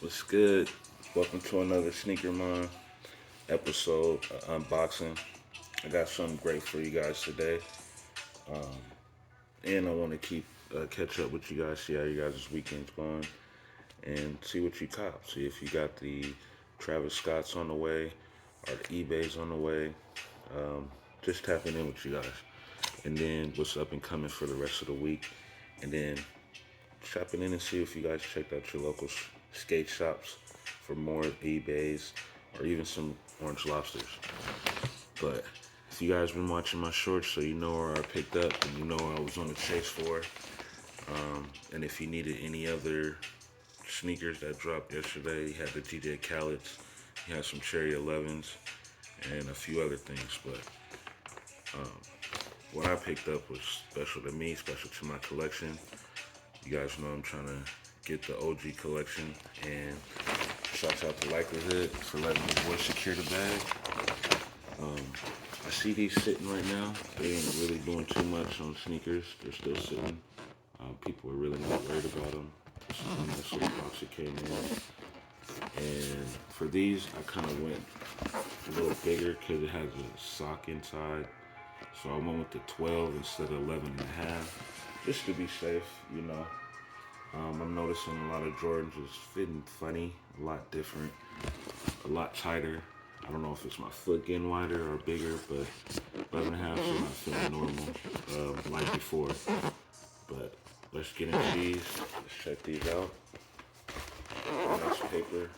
What's good? Welcome to another Sneaker Mind episode, unboxing. I got something great for you guys today, and I want to keep catch up with you guys, see how you guys' weekend's going, and see what you cop. See if you got the Travis Scott's on the way or the eBay's on the way. Just tapping in with you guys, and then what's up and coming for the rest of the week, and then shopping in and see if you guys checked out your local skate shops for more eBays or even some orange lobsters. But if you guys been watching my shorts, so you know where I picked up and you know where I was on the chase for. And if you needed any other sneakers that dropped yesterday, you had the TJ Khaled's, you had some Cherry 11s, and a few other things. But what I picked up was special to me, special to my collection. You guys know I'm trying to get the OG collection, and shouts out to Likelihood for letting me boy secure the bag. I see these sitting right now. They ain't really doing too much on sneakers. They're still sitting. People are really not worried about them. This is a nice little box that came in. And for these, I kind of went a little bigger because it has a sock inside. So I went with the 12 instead of 11 and a half, just to be safe, you know. I'm noticing a lot of Jordans is fitting funny, a lot different, a lot tighter. I don't know if it's my foot getting wider or bigger, but 11 and a half is not feeling normal like before. But let's get into these. Let's check these out. Nice paper.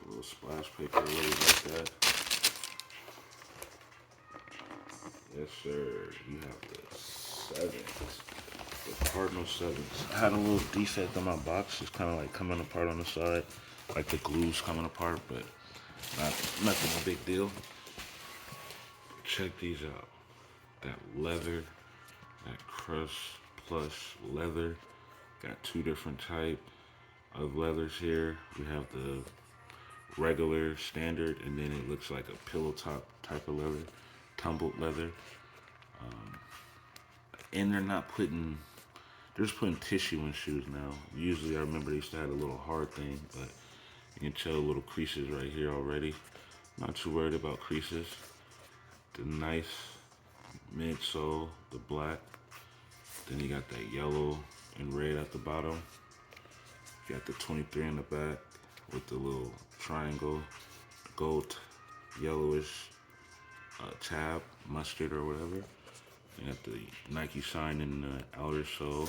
A little splash paper, really like that. Yes, sir. You have the 7s. The Cardinals 7s. I had a little defect on my box. It's kind of like coming apart on the side. Like the glue's coming apart, but nothing a big deal. Check these out. That leather, that crushed plush leather. Got two different type of leathers here. We have the regular standard, and then it looks like a pillow top type of leather, tumbled leather. And they're just putting tissue in shoes now. Usually I remember they used to have a little hard thing, but you can tell little creases right here already. Not too worried about creases. The nice midsole, the black. Then you got that yellow and red at the bottom. You got the 23 in the back with the little triangle, gold, yellowish tab, mustard or whatever. You got the Nike sign in the outer sole.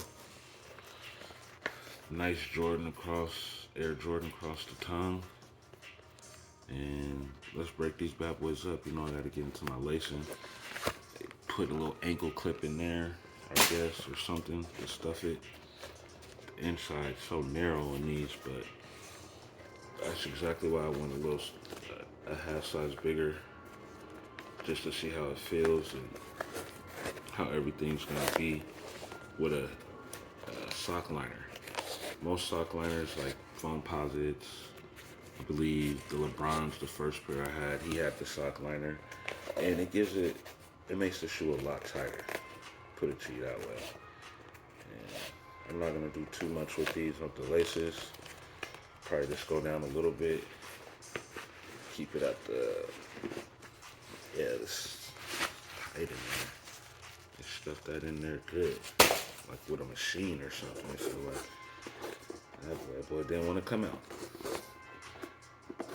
Nice Air Jordan across the tongue. And let's break these bad boys up. You know I gotta get into my lacing. Put a little ankle clip in there, I guess, or something to stuff it. The inside's so narrow in these, but that's exactly why I went a half size bigger, just to see how it feels and how everything's gonna be with a sock liner. Most sock liners, like foam posits, I believe the LeBron's the first pair I had. He had the sock liner, and it makes the shoe a lot tighter. Put it to you that way. And I'm not gonna do too much with these with the laces. Probably just go down a little bit. Keep it at this tight in there. Just stuff that in there good, like with a machine or something. I feel like that boy didn't want to come out.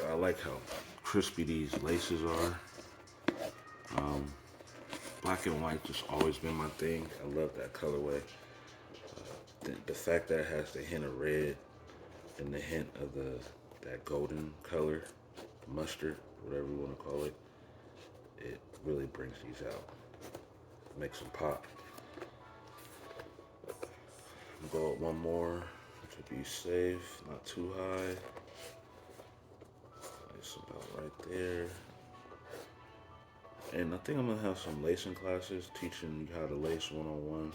I like how crispy these laces are. Black and white just always been my thing. I love that colorway. The fact that it has the hint of red and the hint of that golden color, mustard, whatever you want to call it, it really brings these out. Makes them pop. Go up one more to be safe, not too high. It's about right there. And I think I'm gonna have some lacing classes teaching you how to lace one-on-one,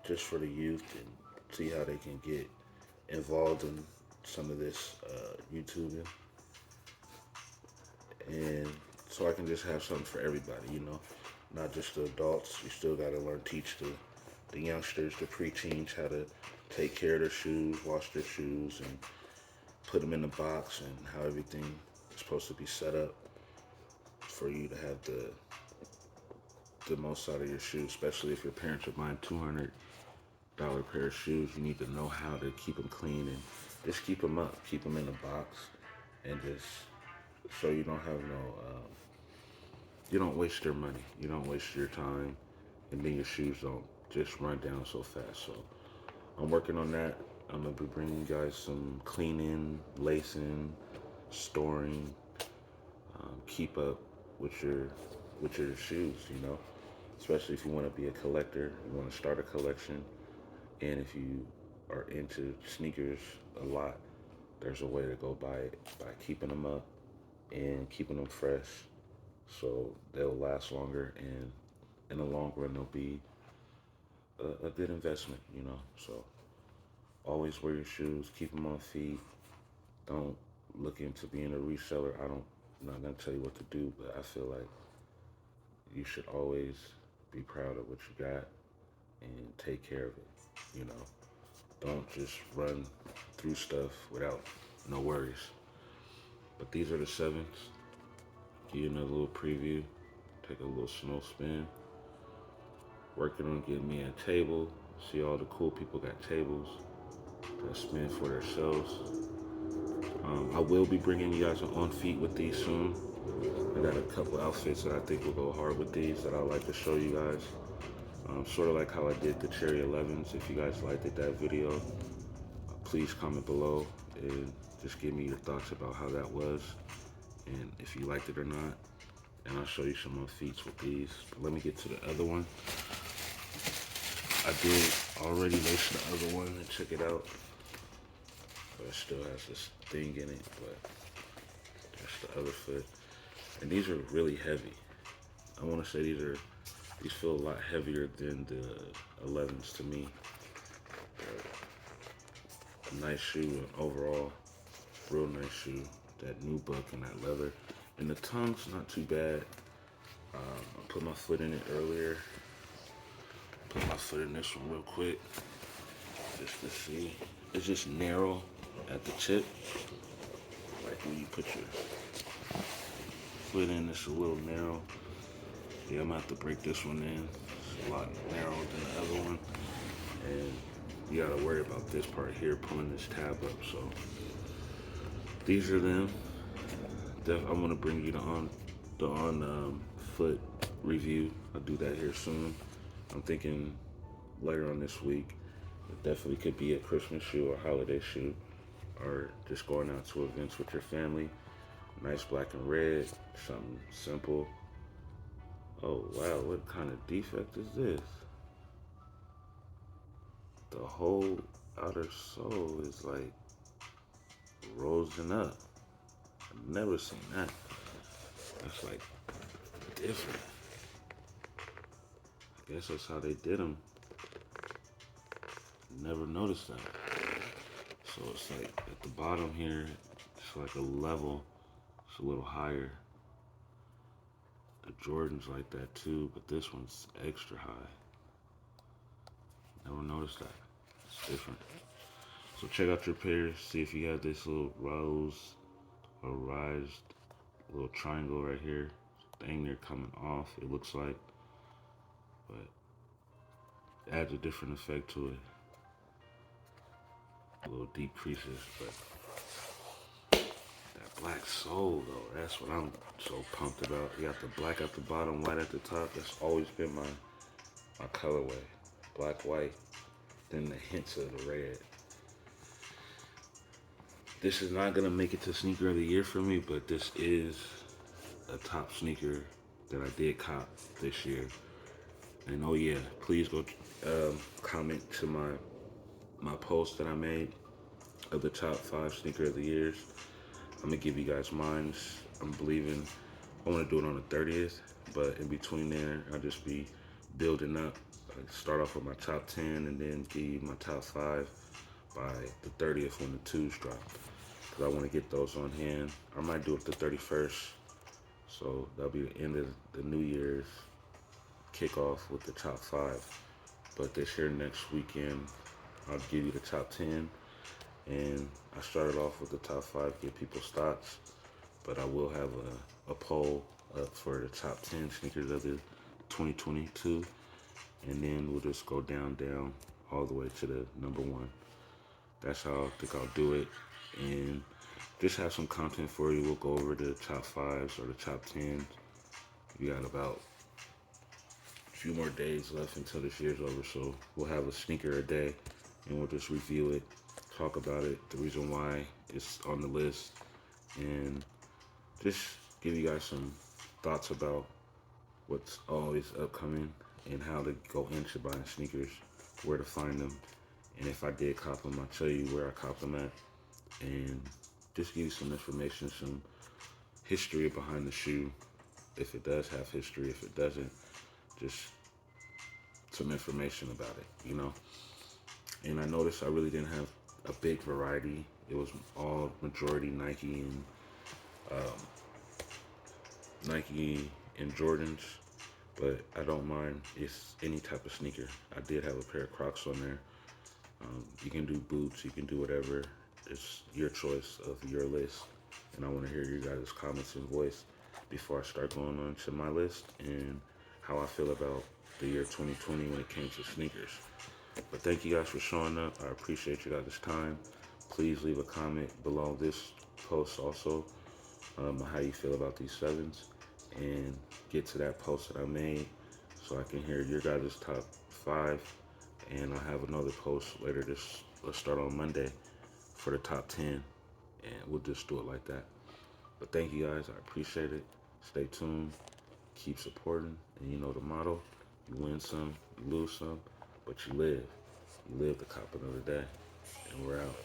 just for the youth, and see how they can get involved in some of this YouTubing. And so I can just have something for everybody, you know, not just the adults. You still gotta teach the youngsters, the preteens, how to take care of their shoes, wash their shoes, and put them in the box, and how everything is supposed to be set up for you to have the most out of your shoes. Especially if your parents are buying $200 pair of shoes, you need to know how to keep them clean and just keep them up, keep them in the box, and just so you don't have no, you don't waste your money, you don't waste your time, and then your shoes don't just run down so fast. So I'm working on that. I'm gonna be bringing you guys some cleaning, lacing, storing, keep up with your shoes. You know, especially if you want to be a collector, you want to start a collection, and if you are into sneakers a lot, there's a way to go by it by keeping them up and keeping them fresh, so they'll last longer, and in the long run they'll be a good investment. You know, so always wear your shoes, keep them on feet. Don't look into being a reseller. I'm not gonna tell you what to do, but I feel like you should always be proud of what you got and take care of it. You know, don't just run through stuff without no worries. But these are the sevens. Give you another little preview. Take a little snow spin. Working on getting me a table. See all the cool people got tables that spin for themselves. I will be bringing you guys on feet with these soon. I got a couple outfits that I think will go hard with these that I like to show you guys. Sort of like how I did the Cherry 11s. If you guys liked it, that video, please comment below and just give me your thoughts about how that was and if you liked it or not. And I'll show you some more feats with these. But let me get to the other one. I did already lace the other one and check it out. But it still has this thing in it, but that's the other foot. And these are really heavy. I want to say these feel a lot heavier than the 11s to me. But a nice shoe and overall, real nice shoe. That nubuck and that leather. And the tongue's not too bad. I put my foot in it earlier. Put my foot in this one real quick, just to see. It's just narrow at the tip. Like when you put your foot in, it's a little narrow. Yeah, I'm gonna have to break this one in. It's a lot narrower than the other one. And you gotta worry about this part here, pulling this tab up. So these are them. I'm gonna bring you the on foot review. I'll do that here soon. I'm thinking later on this week. It definitely could be a Christmas shoe or holiday shoe, or just going out to events with your family. Nice black and red, something simple. Oh wow, what kind of defect is this? The whole outer sole is like rosing up. I've never seen that. That's like different. I guess that's how they did them. Never noticed that. So it's like at the bottom here, it's like a level. It's a little higher. The Jordan's like that too, but this one's extra high. Never noticed that. It's different. So check out your pairs. See if you have this little rose or raised little triangle right here. Thing there coming off, it looks like. But it adds a different effect to it. A little deep creases, but that black sole though, that's what I'm so pumped about. You got the black at the bottom, white at the top. That's always been my colorway. Black, white, then the hints of the red. This is not gonna make it to sneaker of the year for me, but this is a top sneaker that I did cop this year. And oh yeah, please go comment to my post that I made of the top 5 sneaker of the years. I'm gonna give you guys mine. I'm believing I want to do it on the 30th, but in between there, I'll just be building up. I start off with my top 10 and then give you my top 5 by the 30th when the 2s drop. Because I want to get those on hand. I might do it the 31st. So that'll be the end of the New Year's kickoff with the top 5. But this here next weekend, I'll give you the top 10. And I started off with the top 5, get people's thoughts. But I will have a poll up for the top 10 sneakers of the 2022. And then we'll just go down, all the way to the number 1. That's how I think I'll do it. And just have some content for you. We'll go over the top 5s or the top 10s. We got about a few more days left until this year's over, so we'll have a sneaker a day, and we'll just review it, talk about it, the reason why it's on the list, and just give you guys some thoughts about what's always upcoming and how to go into buying sneakers, where to find them, and if I did cop them, I'll tell you where I cop them at, and just give you some information, some history behind the shoe, if it does have history, if it doesn't, just some information about it. And I noticed I really didn't have a big variety. It was all majority Nike and Jordans, but I don't mind. It's any type of sneaker. I did have a pair of Crocs on there. You can do boots, you can do whatever. It's your choice of your list, and I want to hear you guys' comments and voice before I start going on to my list and how I feel about the year 2020 when it came to sneakers. But thank you guys for showing up. I appreciate you guys' time. Please leave a comment below this post also on how you feel about these 7s, and get to that post that I made so I can hear your guys' top 5. And I'll have another post later let's start on Monday for the top 10, and we'll just do it like that. But thank you guys. I appreciate it. Stay tuned. Keep supporting. And you know the motto. You win some, you lose some, but you live. You live to cop another day. And we're out.